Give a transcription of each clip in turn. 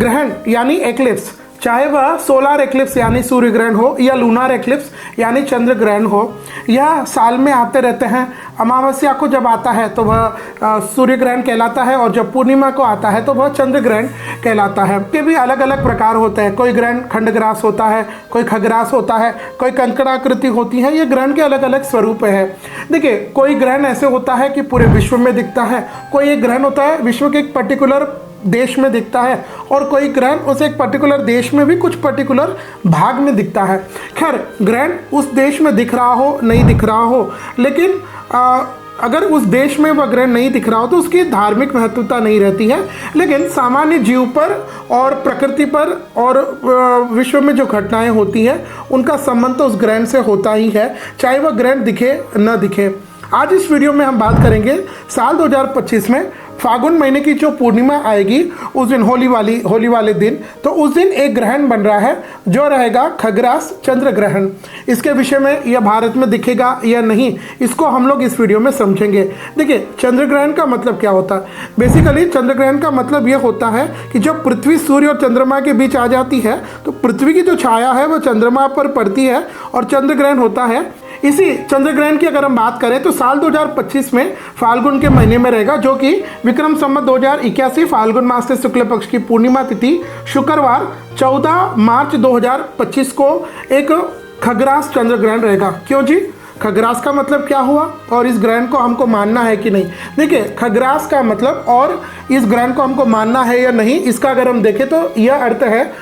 ग्रहण यानी एक्लिप्स, चाहे वह सोलर एक्लिप्स यानी सूर्य ग्रहण हो या लूनार एक्लिप्स यानी चंद्र ग्रहण हो, यह साल में आते रहते हैं। अमावस्या को जब आता है तो वह सूर्य ग्रहण कहलाता है, और जब पूर्णिमा को आता है तो वह चंद्र ग्रहण कहलाता है। के भी अलग अलग प्रकार होते हैं, कोई ग्रहण खंडग्रास होता है, कोई खग्रास होता है, कोई कंकड़ाकृति होती है। ये ग्रहण के अलग अलग स्वरूप है। देखिए, कोई ग्रहण ऐसे होता है कि पूरे विश्व में दिखता है, कोई एक ग्रहण होता है विश्व के एक पर्टिकुलर देश में दिखता है, और कोई ग्रहण उस एक पर्टिकुलर देश में भी कुछ पर्टिकुलर भाग में दिखता है। खैर, ग्रहण उस देश में दिख रहा हो नहीं दिख रहा हो, लेकिन अगर उस देश में वह ग्रहण नहीं दिख रहा हो तो उसकी धार्मिक महत्वता नहीं रहती है। लेकिन सामान्य जीव पर और प्रकृति पर और विश्व में जो घटनाएं होती हैं उनका संबंध तो उस ग्रहण से होता ही है, चाहे वह ग्रहण दिखे न दिखे। आज इस वीडियो में हम बात करेंगे साल 2025 में फागुन महीने की जो पूर्णिमा आएगी उस दिन होली वाले दिन, तो उस दिन एक ग्रहण बन रहा है जो रहेगा खग्रास चंद्र ग्रहण। इसके विषय में यह भारत में दिखेगा या नहीं, इसको हम लोग इस वीडियो में समझेंगे। देखिए, चंद्र ग्रहण का मतलब क्या होता है। बेसिकली चंद्र ग्रहण का मतलब यह होता है कि जब पृथ्वी सूर्य और चंद्रमा के बीच आ जाती है तो पृथ्वी की जो छाया है वो चंद्रमा पर पड़ती है और चंद्र ग्रहण होता है। इसी चंद्र ग्रहण की अगर हम बात करें तो साल 2025 में फाल्गुन के महीने में रहेगा, जो कि विक्रम संवत 2081 फाल्गुन मास से शुक्ल पक्ष की पूर्णिमा तिथि शुक्रवार 14 मार्च 2025 को एक खग्रास चंद्र ग्रहण रहेगा। क्यों जी, खग्रास का मतलब क्या हुआ और इस ग्रहण को हमको मानना है कि नहीं। देखिए, खग्रास का मतलब और इस ग्रहण को हमको मानना है या नहीं, इसका अगर हम देखें तो यह अर्थ है,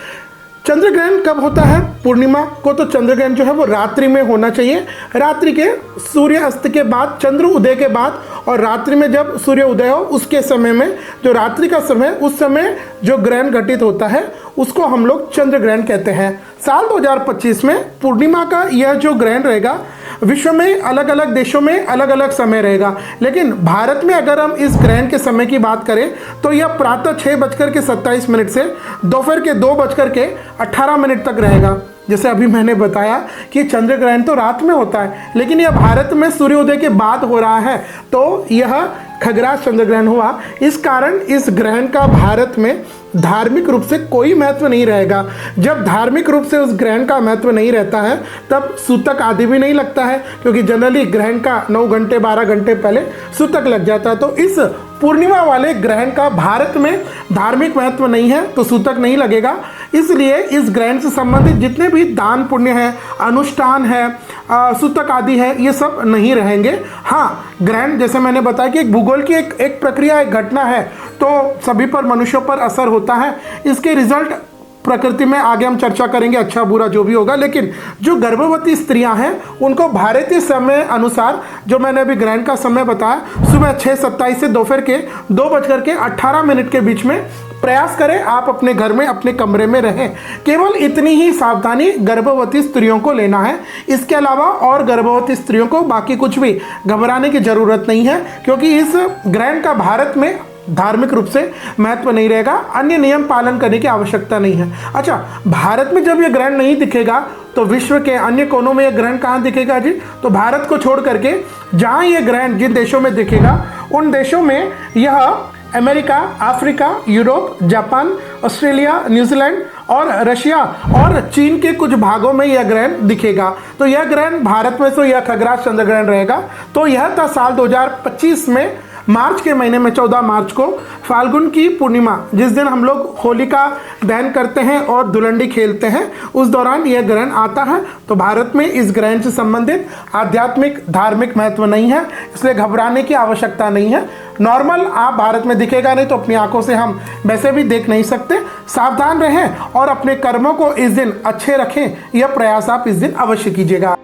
चंद्र ग्रहण कब होता है। पूर्णिमा को तो चंद्र ग्रहण जो है वो रात्रि में होना चाहिए, रात्रि के सूर्य अस्त के बाद, चंद्र उदय के बाद, और रात्रि में जब सूर्य उदय हो उसके समय में, जो रात्रि का समय, उस समय जो ग्रहण घटित होता है उसको हम लोग चंद्र ग्रहण कहते हैं। साल 2025 में पूर्णिमा का यह जो ग्रहण रहेगा, विश्व में अलग अलग देशों में अलग अलग समय रहेगा, लेकिन भारत में अगर हम इस ग्रहण के समय की बात करें तो यह प्रातः 6:27 से दोपहर के 2:18 तक रहेगा। जैसे अभी मैंने बताया कि चंद्र ग्रहण तो रात में होता है, लेकिन यह भारत में सूर्योदय के बाद हो रहा है, तो यह खग्रास चंद्र ग्रहण हुआ। इस कारण इस ग्रहण का भारत में धार्मिक रूप से कोई महत्व नहीं रहेगा। जब धार्मिक रूप से उस ग्रहण का महत्व नहीं रहता है तब सूतक आदि भी नहीं लगता है, क्योंकि जनरली ग्रहण का 9 घंटे 12 घंटे पहले सूतक लग जाता है। तो इस पूर्णिमा वाले ग्रहण का भारत में धार्मिक महत्व नहीं है तो सूतक नहीं लगेगा। इसलिए इस ग्रहण से संबंधित जितने भी दान पुण्य है, अनुष्ठान है, सूतक आदि है, ये सब नहीं रहेंगे। हाँ, ग्रहण जैसे मैंने बताया कि एक भूगोल की एक प्रक्रिया, एक घटना है, तो सभी पर मनुष्यों पर असर होता है। इसके रिजल्ट प्रकृति में आगे हम चर्चा करेंगे, अच्छा बुरा जो भी होगा। लेकिन जो गर्भवती स्त्रियां हैं उनको भारतीय समय अनुसार, जो मैंने अभी ग्रहण का समय बताया, सुबह 6:27 से दोपहर के 2:18 के बीच में प्रयास करें आप अपने घर में, अपने कमरे में रहें। केवल इतनी ही सावधानी गर्भवती स्त्रियों को लेना है। इसके अलावा और गर्भवती स्त्रियों को बाकी कुछ भी घबराने की जरूरत नहीं है, क्योंकि इस ग्रहण का भारत में धार्मिक रूप से महत्व नहीं रहेगा। अन्य नियम पालन करने की आवश्यकता नहीं है। अच्छा, भारत में जब यह ग्रहण नहीं दिखेगा तो विश्व के अन्य कोनों में यह ग्रहण कहाँ दिखेगा जी। तो भारत को छोड़ करके जहाँ यह ग्रहण जिन देशों में दिखेगा उन देशों में यह America, Africa, Europe, Japan, Australia, New Zealand और रशिया और चीन के कुछ भागों में यह ग्रहण दिखेगा। तो यह ग्रहण भारत में तो यह खग्रास चंद्र ग्रहण रहेगा। तो यह था साल 2025 में मार्च के महीने में 14 मार्च को फाल्गुन की पूर्णिमा, जिस दिन हम लोग होलिका दहन करते हैं और धुलंडी खेलते हैं, उस दौरान यह ग्रहण आता है। तो भारत में इस ग्रहण से संबंधित आध्यात्मिक धार्मिक महत्व नहीं है, इसलिए घबराने की आवश्यकता नहीं है। नॉर्मल आप भारत में दिखेगा नहीं तो अपनी आंखों से हम वैसे भी देख नहीं सकते। सावधान रहें और अपने कर्मों को इस दिन अच्छे रखें, यह प्रयास आप इस दिन अवश्य कीजिएगा।